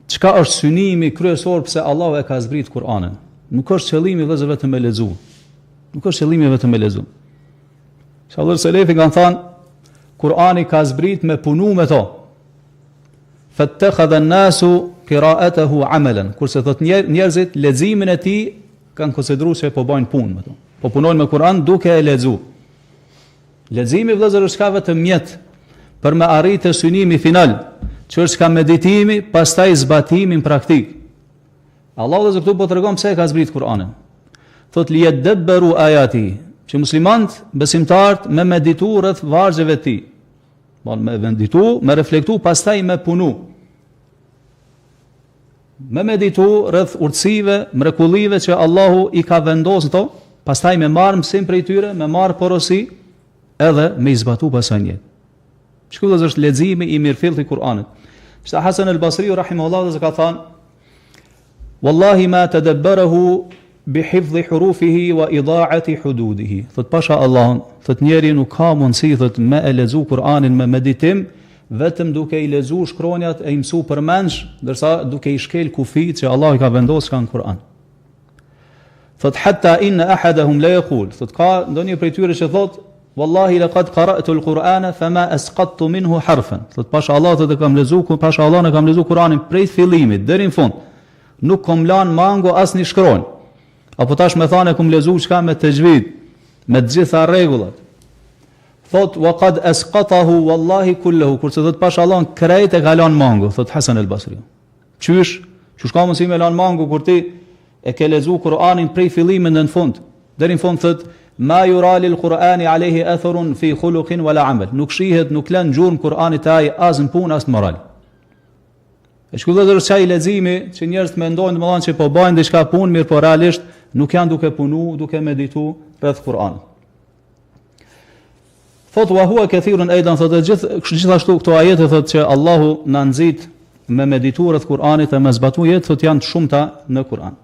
çka është synimi kryesor pse Allahu e ka zbrit Kur'anin. Nuk është qëllimi vëllezër vetëm me lexu. Nuk është qëllimi vetëm me lexu. Inshallah selefi kanë thënë Kur'ani ka zbrit me punu me to. Fattakhadha an-nasu qira'atahu 'amalan. Kurse thot njerëzit leximin e tij kanë konsideruar se po bajnë punë me to. Po punojnë me Kur'an duke e lexu. Leximi vëllezër është ka vetëm mjet për me arritë synimi final, që është ka meditimi, pastaj zbatimi në praktik. Allah dhe këtu po të regon pse e ka zbrit Kur'anin. Thot li yadabbaru ayati, që muslimant besimtarët me meditu rreth vargjeve të tij. Me meditu, me reflektu, pastaj me punu. Me meditu rreth urtësive, mrekullive që Allahu i ka vendosur to, pastaj me marr mësim prej tyre, me marr porosi, edhe me izbatu pasaj njetë. Shkëllës është leximi i mirëfillt i Kur'anit. Shta Hasan al-Basri rahimahullah dhe ka thënë: "Wallahi ma tadabbarahu bi hifdhi hurufihi wa ida'ati hududihi." Thot pasha Allahun, thot njeri nuk ka mundësi thot me e lexu Kur'anin me meditim vetëm duke i lexu shkronjat e i mësu përmendsh, ndërsa duke i shkel kufit që Allah i ka vendosur në Kur'an. Thot hatta inna ahadahum la yaqul, thot ka ndonjë prej tyre që thot Wallahi laqad qara'tu al-Qur'ana fama asqattu minhu harfan. Thot pasha Allah të kam lexu, pasha Allah ne kam lexu Kur'anin prej fillimit deri në fund. Nuk kom lan mango as një shkronjë. Apo tash më thanë kum lexu çka me tajvid, me të gjitha rregullat. Thot wa qad asqatahu wallahi kulluhu. Kurse thot pasha Allah krejt e ka lan mango, thot Hasan al-Basri. Çysh ka mundsi me lan mango kur ti e ke lexu Kur'anin prej fillimit në fund. Deri në fund thot ma yura lil Qur'ani alayhi atharun fi khuluqin wala amal. Nuk shihet, nuk lën gjurmë Kur'anit ai as në punë as në moral. E shkullë çaj leximi që njerëzit mendojnë domethënë që po bajnë diçka punë, mirë po realisht nuk janë duke punu, duke meditu rreth Kur'anit. Thot wa huwa kathirun aidan, thot gjithashtu këto ajete thot që Allahu na nxit me meditu rreth Kur'anit e me zbatu jetë, thot janë të shumta në Kur'an.